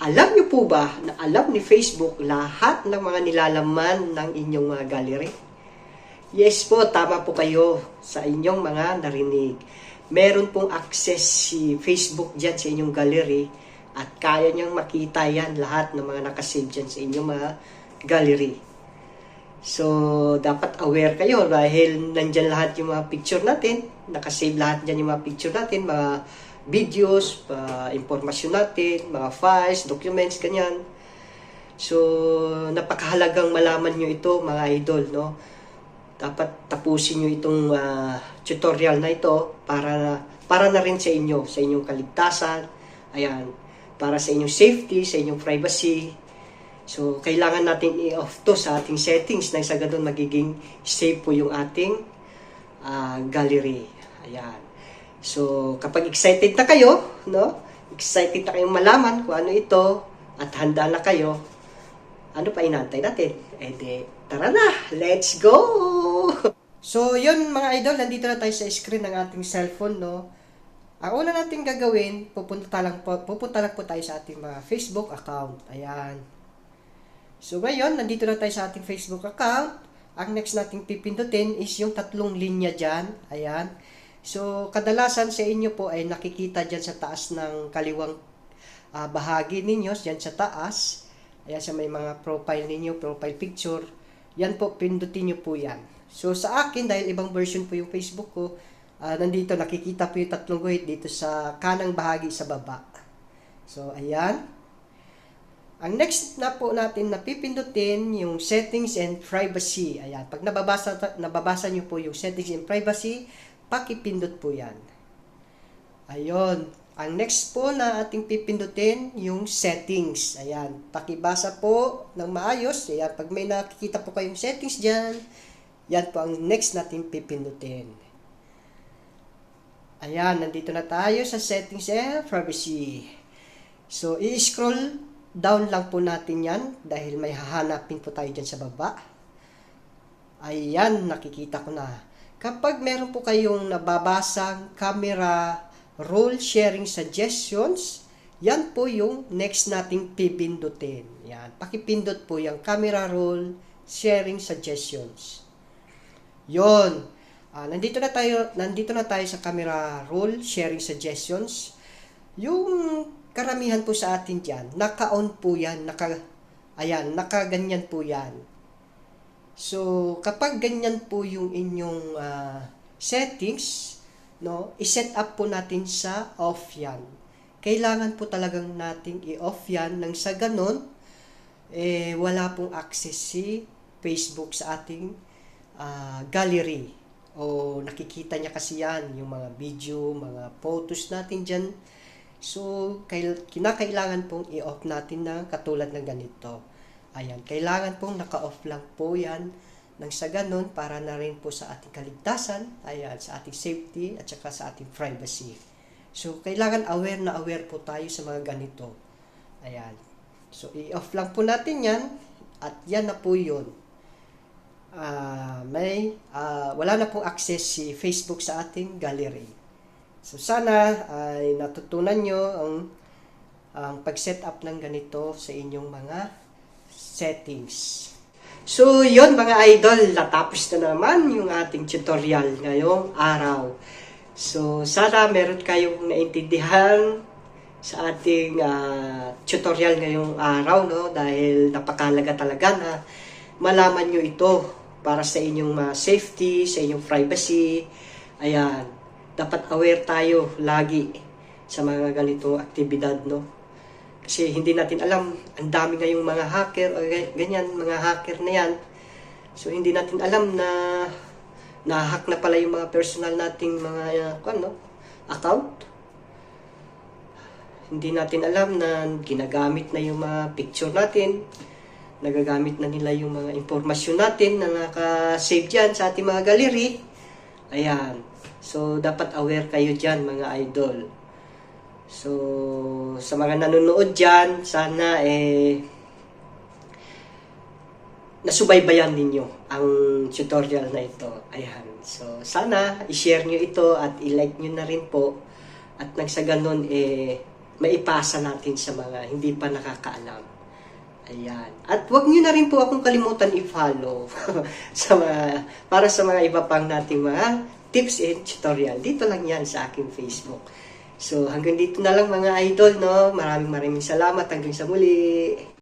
Alam niyo po ba na alam ni Facebook lahat ng mga nilalaman ng inyong mga gallery? Yes po, tama po kayo sa inyong mga narinig. Meron pong access si Facebook dyan sa inyong gallery at kaya niyang makita yan lahat ng mga nakasave dyan sa inyong mga gallery. So, dapat aware kayo dahil nandyan lahat yung mga picture natin. Nakasave lahat dyan yung mga picture natin, mga videos, impormasyon natin, mga files, documents, ganyan. So, napakahalagang malaman nyo ito, mga idol, no? Dapat tapusin nyo itong tutorial na ito para na rin sa inyo, sa inyong kaligtasan, ayan, para sa inyong safety, sa inyong privacy. So, kailangan natin i-off to sa ating settings na sa ganun magiging safe po yung ating gallery. Ayan. So, kapag excited na kayo, no? Excited na kayong malaman kung ano ito at handa na kayo, ano pa inantay natin? Tara na! Let's go! So, yun mga idol, nandito na tayo sa screen ng ating cellphone, no? Ang una natin gagawin, pupunta lang po tayo sa ating mga Facebook account. Ayan. So, ngayon, nandito na tayo sa ating Facebook account. Ang next nating pipindutin is yung tatlong linya dyan. Ayan. So, kadalasan sa inyo po ay nakikita dyan sa taas ng kaliwang bahagi ninyo, dyan sa taas. Ayan sa may mga profile ninyo, profile picture. Yan po, pindutin nyo po yan. So, sa akin, dahil ibang version po yung Facebook ko, nandito nakikita po yung tatlong guhit dito sa kanang bahagi sa baba. So, ayan. Ang next na po natin na pipindutin yung settings and privacy. Ayan, pag nababasa nyo po yung settings and privacy, pakipindot po yan. Ayun. Ang next po na ating pipindutin, yung settings. Ayan. Pakibasa po ng maayos. Ayan. Pag may nakikita po kayong settings dyan, yan po ang next natin pipindutin. Ayan. Nandito na tayo sa settings and privacy. So, i-scroll down lang po natin yan dahil may hahanapin po tayo dyan sa baba. Ayan. Nakikita ko na. Kapag meron po kayong nababasang camera role sharing suggestions, yan po yung next nating pipindutin. Yan, pakipindot po yung camera role sharing suggestions. Yon. Nandito na tayo sa camera role sharing suggestions. Yung karamihan po sa atin diyan, naka-on po yan, nakaganyan po yan. So, kapag ganyan po yung inyong settings, no, i-set up po natin sa off yan. Kailangan po talagang nating i-off yan nang sa ganon, wala pong access si Facebook sa ating gallery. O nakikita niya kasi yan, yung mga video, mga photos natin dyan. So, kinakailangan pong i-off natin na katulad ng ganito. Ayan, kailangan pong naka-off lang po yan nang sa ganun para na rin po sa ating kaligtasan, ayan, sa ating safety at saka sa ating privacy. So, kailangan aware po tayo sa mga ganito. Ayan. So, i-off lang po natin yan at yan na po yun. Wala na pong access si Facebook sa ating gallery. So, sana ay natutunan nyo ang pag-set up ng ganito sa inyong mga settings. So, yon mga idol, natapos na naman yung ating tutorial ngayong araw. So, sana meron kayong naintindihan sa ating tutorial ngayong araw, no? Dahil napakahalaga talaga na malaman nyo ito para sa inyong safety, sa inyong privacy. Ayan, dapat aware tayo lagi sa mga ganitong aktibidad, no? Kasi hindi natin alam, ang dami ngayong mga hacker o ganyan, mga hacker na yan. So, hindi natin alam na na-hack na pala yung mga personal nating mga account. Hindi natin alam na ginagamit na yung mga picture natin. Nagagamit na nila yung mga impormasyon natin na naka-save dyan sa ating mga gallery. Ayan. So, dapat aware kayo dyan mga idol. So, sa mga nanonood dyan, sana nasubaybayan ninyo ang tutorial na ito. Ayan. So, sana i-share nyo ito at i-like nyo na rin po. At nang sa ganun, maipasa natin sa mga hindi pa nakakaalam. Ayan. At huwag niyo na rin po akong kalimutan i-follow sa para sa mga iba pang nating mga tips and tutorial. Dito lang yan sa aking Facebook. So hanggang dito na lang mga idol, no? Maraming salamat. Hanggang sa muli.